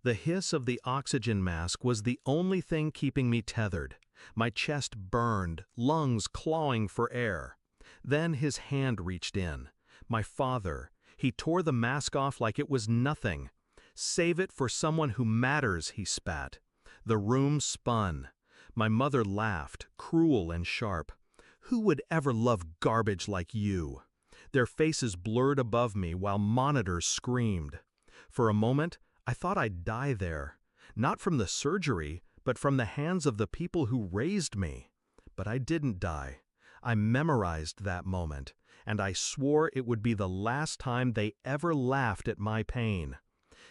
The hiss of the oxygen mask was the only thing keeping me tethered. My chest burned, lungs clawing for air. Then his hand reached in. My father. He tore the mask off like it was nothing. "Save it for someone who matters," he spat. The room spun. My mother laughed, cruel and sharp. "Who would ever love garbage like you?" Their faces blurred above me while monitors screamed. For a moment, I thought I'd die there. Not from the surgery, but from the hands of the people who raised me. But I didn't die. I memorized that moment, and I swore it would be the last time they ever laughed at my pain.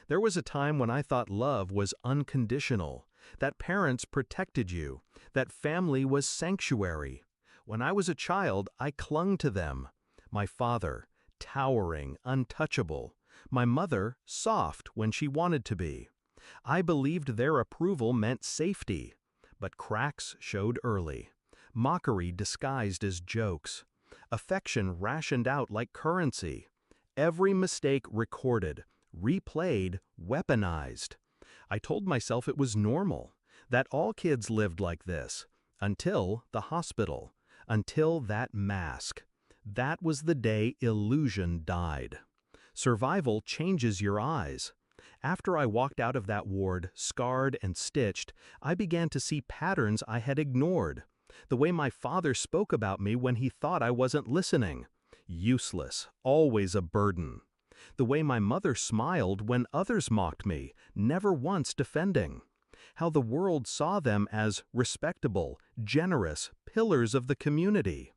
There was a time when I thought love was unconditional, that parents protected you, that family was sanctuary. When I was a child, I clung to them. My father, towering, untouchable. My mother, soft when she wanted to be. I believed their approval meant safety. But cracks showed early. Mockery disguised as jokes. Affection rationed out like currency. Every mistake recorded, replayed, weaponized. I told myself it was normal, that all kids lived like this, until the hospital, until that mask. That was the day illusion died. Survival changes your eyes. After I walked out of that ward, scarred and stitched, I began to see patterns I had ignored. The way my father spoke about me when he thought I wasn't listening. Useless, always a burden. The way my mother smiled when others mocked me, never once defending. How the world saw them as respectable, generous pillars of the community.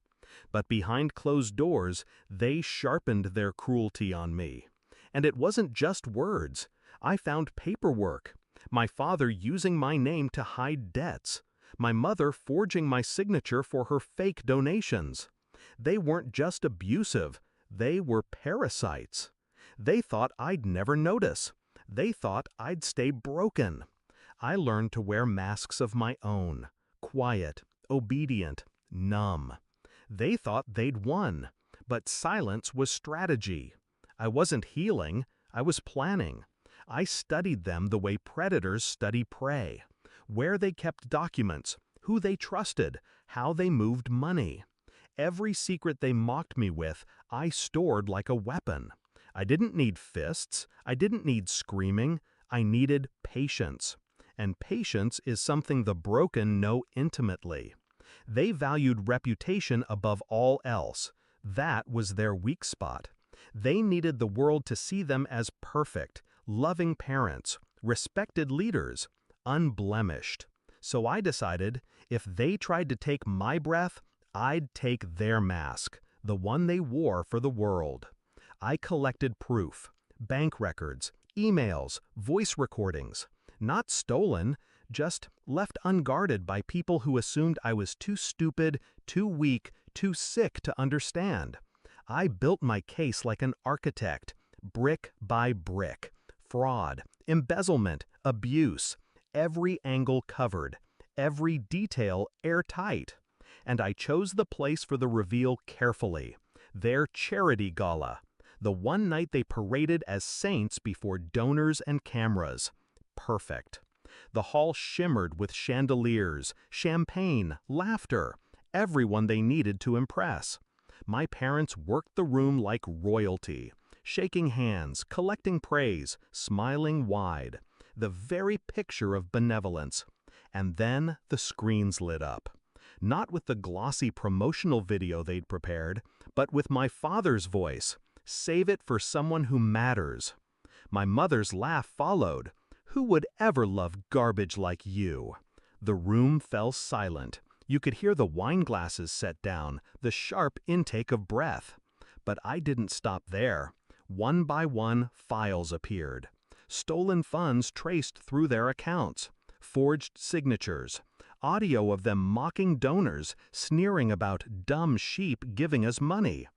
But behind closed doors, they sharpened their cruelty on me. And it wasn't just words. I found paperwork. My father using my name to hide debts. My mother forging my signature for her fake donations. They weren't just abusive, they were parasites. They thought I'd never notice. They thought I'd stay broken. I learned to wear masks of my own. Quiet, obedient, numb. They thought they'd won, but silence was strategy. I wasn't healing, I was planning. I studied them the way predators study prey. Where they kept documents, who they trusted, how they moved money. Every secret they mocked me with, I stored like a weapon. I didn't need fists, I didn't need screaming, I needed patience. And patience is something the broken know intimately. They valued reputation above all else. That was their weak spot. They needed the world to see them as perfect, loving parents, respected leaders, unblemished. So I decided, if they tried to take my breath, I'd take their mask, the one they wore for the world. I collected proof, bank records, emails, voice recordings. Not stolen, just left unguarded by people who assumed I was too stupid, too weak, too sick to understand. I built my case like an architect, brick by brick. Fraud, embezzlement, abuse, every angle covered, every detail airtight. And I chose the place for the reveal carefully, their charity gala, the one night they paraded as saints before donors and cameras. Perfect. The hall shimmered with chandeliers, champagne, laughter, everyone they needed to impress. My parents worked the room like royalty, shaking hands, collecting praise, smiling wide, the very picture of benevolence. And then the screens lit up. Not with the glossy promotional video they'd prepared, but with my father's voice. Save it for someone who matters. My mother's laugh followed. Who would ever love garbage like you? The room fell silent. You could hear the wine glasses set down, the sharp intake of breath. But I didn't stop there. One by one, files appeared. Stolen funds traced through their accounts. Forged signatures. Audio of them mocking donors, sneering about dumb sheep giving us money.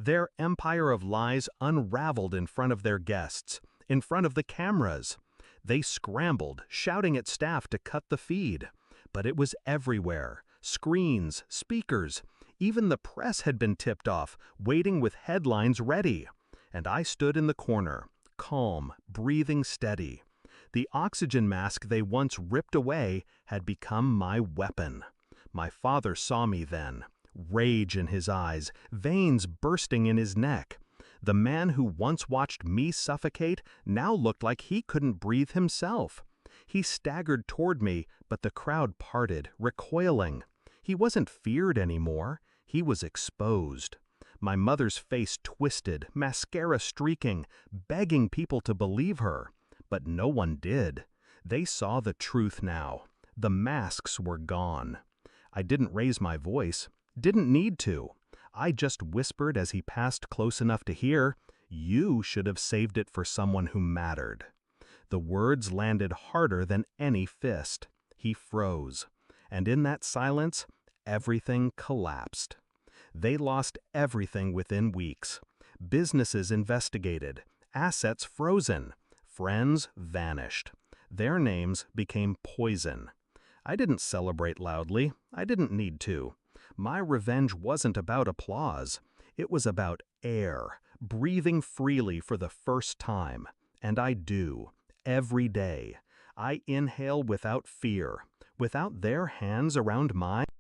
Their empire of lies unraveled in front of their guests, in front of the cameras. They scrambled, shouting at staff to cut the feed. But it was everywhere. Screens, speakers, even the press had been tipped off, waiting with headlines ready. And I stood in the corner, calm, breathing steady. The oxygen mask they once ripped away had become my weapon. My father saw me then, rage in his eyes, veins bursting in his neck. The man who once watched me suffocate now looked like he couldn't breathe himself. He staggered toward me, but the crowd parted, recoiling. He wasn't feared anymore. He was exposed. My mother's face twisted, mascara streaking, begging people to believe her. But no one did. They saw the truth now. The masks were gone. I didn't raise my voice, didn't need to. I just whispered as he passed close enough to hear, "You should have saved it for someone who mattered." The words landed harder than any fist. He froze. And in that silence, everything collapsed. They lost everything within weeks. Businesses investigated, assets frozen, friends vanished. Their names became poison. I didn't celebrate loudly. I didn't need to. My revenge wasn't about applause. It was about air, breathing freely for the first time. And I do, every day. I inhale without fear, without their hands around mine.